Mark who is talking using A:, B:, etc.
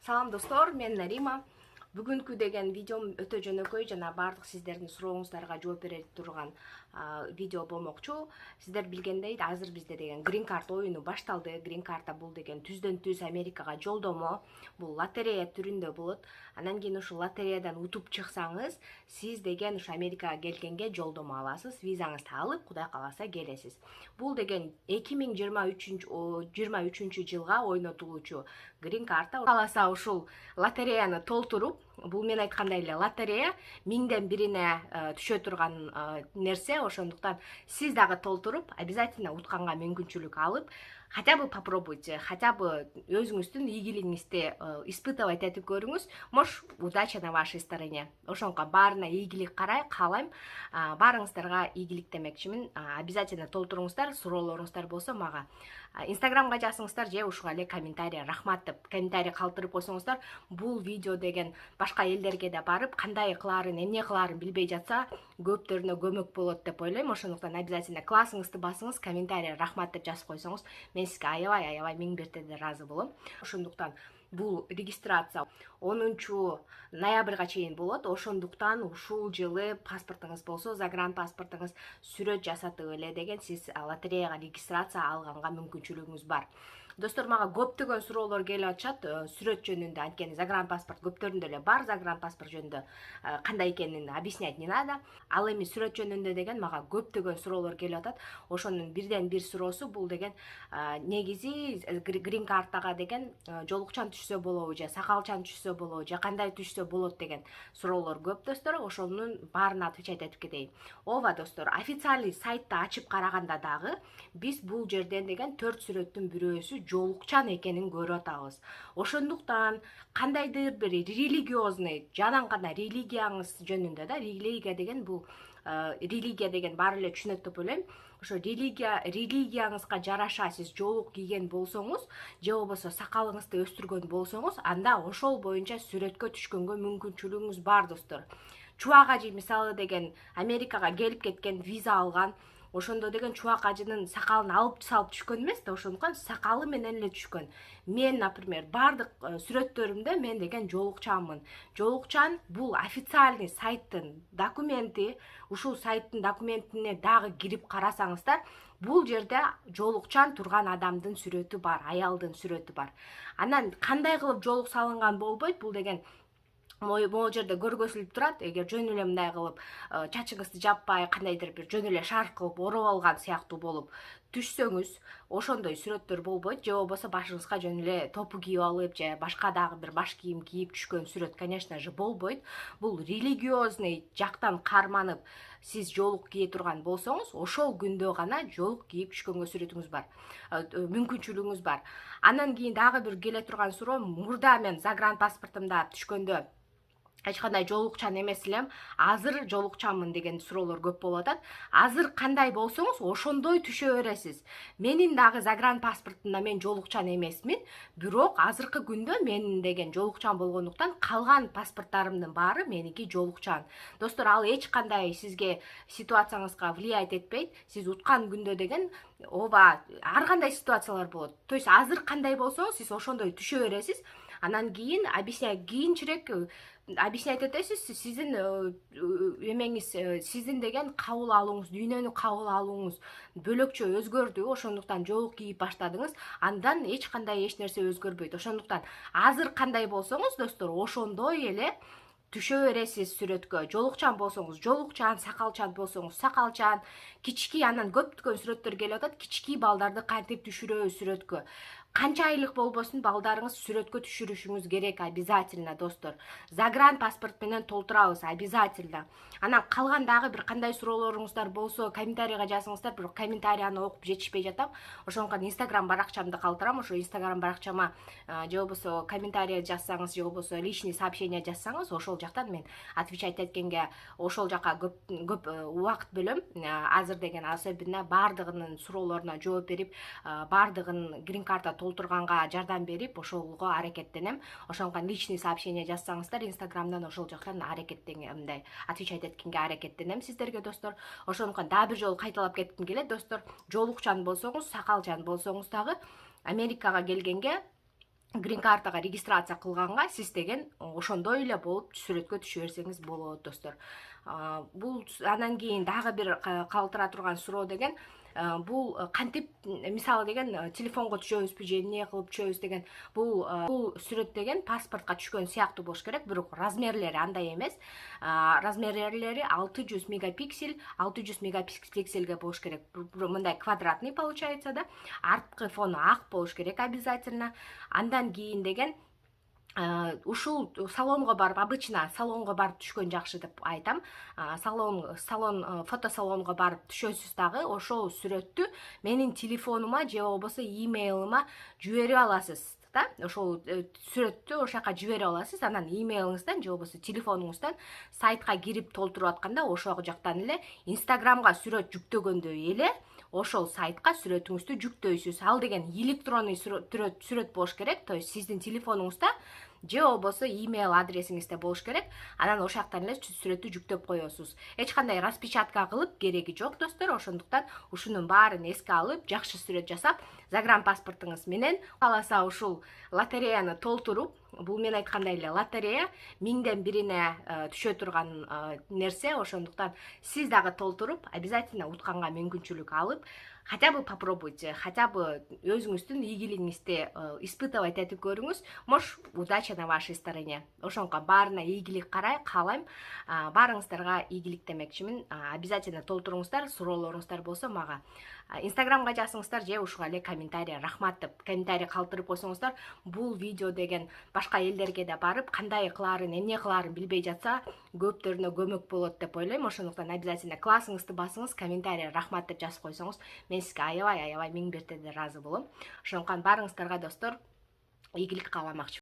A: Салам достор, мен Нарима. Бүгүнкү деген видеом өтө жөнөкөй жана бардык сиздердин сурооңуздарга жооп бере турган видео болмокчу. Сиздер билгендей, азыр бизде деген грин карт оюну башталды. Грин карта бул деген түздөн түз Америкага жолдомо. Бул лотерея түрүндө болот. Анан кийин ушул лотереядан утуп чыксаңыз, сиз деген ушу Америкага келгенге жолдомо аласыз. Визаңызды алып, Кудай кааласа келесиз. Бул деген 2023 жылга ойнотулуучу грин карта. Кааласа ушул лотереяны толтуруп, бул мен айткандай эле лотерея миңден бирине түшө турган нерсе, ошондуктан сиз дагы толтуруп, обязательно утканга мүмкүнчүлүк алып, хотя бы попробуйте, хотя бы өзүңүздүн ийгилигиңизди испытывать этип көрүңүз. Может, удача на вашей стороне. Ошонко баарына ийгилик каалайм. Баарыңыздарга ийгилик демекчимин. Обязательно толтуруңуздар, суроолоруңуздар болсо мага Инстаграмга жазыңыздар же ушуга эле комментарий рахмат деп комментарий калтырып койсоңуздар, бул видео деген башка элдерге да барып, кандай кылаарын, эмне кылаарын билбей жатса, көптөрүнө көмөк болот деп ойлойм. Ошондуктан обязательно классыңызды басыңыз, комментарий рахмат деп жазып койсоңуз, мен сизге аябай миң бирде ыраазы болом. Ошондуктан бул регистрация 10 ноябрга чейин болот. Ошондуктан ушул жылы паспортуңуз болсо, загранпаспортуңуз сүрөт жасатып эле деген сиз лотереяга регистрация алганга мүмкүнчүлүгүңүз бар. Достор, мага көптөгөн суроолор келип атышат сүрөт жөнүндө. Анткени загранпаспорт көптөрүндө эле бар, загранпаспорт жөнүндө кандай экенин объяснять не надо. Ал эми сүрөт жөнүндө деген мага көптөгөн суроолор келип атат. Ошонун бирден бир суроосу бул деген негизи грин картага деген жолукчан түшсө болобу же сакалчан түшсө болобу же кандай түшсө болот деген суроолор көп достор. Ошонун баарына отвечать этип кетейин. Ооба достор, официальный сайтты ачып караганда дагы биз бул жерден деген 4 сүрөттүн бирөөсү жолукчан экенин көрүп атабыз. Ошондуктан кандайдыр бир религиозный, жанан гана религияңыз жөнүндө да, религия деген бул религия деген баары эле түшүнөт деп ойлойм. Ошо религияңызга жараша сиз жолук кийген болсоңуз, же болбосо сакалыңызды өстүргөн болсоңуз, анда ошол боюнча сүрөткө түшкөнгө мүмкүнчүлүгүңүз бар достор. Чубак ажы мисалы деген Америкага келип кеткен, виза алган, ошондо деген чубак ажынын сакалын алып салып түшкөн эмес да, ошондуктан сакалы менен эле түшкөн. Мен, например, бардык сүрөттөрүмдө мен деген жолукчанмын. Жолукчан бул официальный сайттын документи. Ушул сайттын документине дагы кирип карасаңыздар, бул жерде жолукчан турган адамдын сүрөтү бар, аялдын сүрөтү бар. Анан кандай кылып жолук салынган болбойт, бул деген могу жерде көргөзүлүп турат. Эгер жөн эле мындай кылып чачыңызды жаппай, кандайдыр бир жөн эле шарф кылып ороп алган сыяктуу болуп түшсөңүз, ошондой сүрөттөр болбойт. Же болбосо башыңызга жөн эле топу кийип алып же башка дагы бир баш кийим кийип түшкөн сүрөт, конечно же, болбойт. Бул религиозный жактан карманып сиз жолук кие турган болсоңуз, ошол күндө гана жолук кийип түшкөнгө сүрөтүңүз бар, мүмкүнчүлүгүңүз бар. Анан кийин дагы бир келе турган суроо, мурда мен загранпаспортумда түшкөндө эч кандай жолукчан эмес элем, азыр жолукчанмын деген суроолор көп болуп атат. Азыр кандай болсоңуз, ошондой түшө бересиз. Менин дагы загранпаспортумда мен жолукчан эмесмин, бирок азыркы күндө мен деген жолукчан болгондуктан калган паспорттарымдын баары меники жолукчан. Достор, ал эч кандай сизге ситуацияңызга влиять этпейт. Сиз уткан күндө деген ооба ар кандай ситуациялар болот. То есть азыр кандай болсоңуз, сиз ошондой түшө бересиз. Анан кийин кийинчерээк объяснять этесиз, сиздин эмеңиз, сиздин деген кабыл алууңуз, дүйнөнү кабыл алууңуз бөлөкчө өзгөрдү. Ошондуктан жолук кийип баштадыңыз. Андан эч кандай эч нерсе өзгөрбөйт. Ошондуктан азыр кандай болсоңуз, достор, ошондой эле түшө бересиз сүрөткө. Жолукчан болсоңуз жолукчан, сакалчан болсоңуз сакалчан. Кички, анан көптөгөн сүрөттөр келип атат. Кички балдарды кантип түшүрөбүз сүрөткө? Канча айлык болбосун балдарыңыз сүрөткө түшүрүшүңүз керек обязательно, достор. Загранпаспорт менен толтурабыз обязательно. Анан калган дагы бир кандай суроолоруңуздар болсо, комментарийга жазыңыздар. Бирок комментарийни окуп жетишпей жатам. Ошондуктан Инстаграм баракчамды калтырам. Ошо Инстаграм баракчама же болбосо комментарий жазсаңыз, же болбосо личный сообщение жазсаңыз, ошол жактан мен отвечать эткенге ошол жака көп убакыт бөлөм. Азыр деген особенно бардыгынын суроолоруна жооп берип, бардыгын грин карта толтурганга жардам берип, ошолго аракеттенем. Ошондуктан личный сообщение жазсаңыздар Инстаграмдан, ошол жактан мындай отвечать эткенге аракеттенем сиздерге, достор. Ошондуктан дагы бир жолу кайталап кетким келет, достор. Жолукчан болсоңуз, сакалчан болсоңуз дагы Америкага келгенге грин картага регистрация кылганга сиз деген ошондой эле болуп сүрөткө түшө берсеңиз болот достор. Бул андан кийин дагы бир калтыра турган суроо деген бул кантип мисалы деген телефонго түшөбүзбү же эмне кылып түшөбүз деген бул сүрөт деген паспортко түшкөн сыяктуу болуш керек, бирок размерлери андай эмес. Размерлери 600 мегапиксель 600 мегапиксельге болуш керек. Мындай квадратный получается, да. Арткы фону ак болуш керек обязательно. Андан кийин деген ушул салонго барып, обычно салонго барып түшкөн жакшы деп айтам. Фотосалонго барып түшөсүз дагы ошол сүрөттү менин телефонума же болбосо имейлима жиберип аласыз. Ошол сүрөттү ошол жака жиберип аласыз. Анан имейлиңизден же болбосо телефонуңуздан сайтка кирип толтуруп атканда ошол жактан эле Инстаграмга сүрөт жүктөгөндөй эле ошол сайтка сүрөтүңүздү жүктөйсүз. Ал деген электронный сүрөт болуш керек, то есть сиздин телефонуңузда же болбосо имейл адресиңизде болуш керек. Анан ошол жактан эле сүрөттү жүктөп коесуз. Эч кандай распечатка кылып кереги жок достор. Ошондуктан ушунун баарын эске алып, жакшы сүрөт жасап, загранпаспортуңуз менен кааласа ушул лотереяны толтуруп, бул мен айткандай эле лотерея 1000ден бирине түшө турган нерсе. Ошондуктан сиз дагы толтуруп, обязательно утканга мүмкүнчүлүк алып, хотя бы попробуйте, хотя бы өзүңүздүн ийгилигиңизди испытывать этип көрүңүз. Может, удача на вашей стороне. Ошонко баарына ийгилик каалайм. Баарыңыздарга ийгилик демекчимин. Обязательно толтуруңуздар, суроолоруңуздар болсо мага Инстаграмга жазыңыздар же ушуга эле комментарий рахмат деп комментарий калтырып койсоңуздар, бул видео деген башка элдерге да барып, кандай кылаарын, эмне кылаарын билбей жатса, көптөрүнө көмөк болот деп ойлойм. Ошондуктан обязательно классыңызды басыңыз, комментарий рахмат деп жазып койсоңуз, мен сизге аябай миң бирде да ыраазы болом. Ошондуктан баарыңыздарга достор ийгилик кааламакчымын.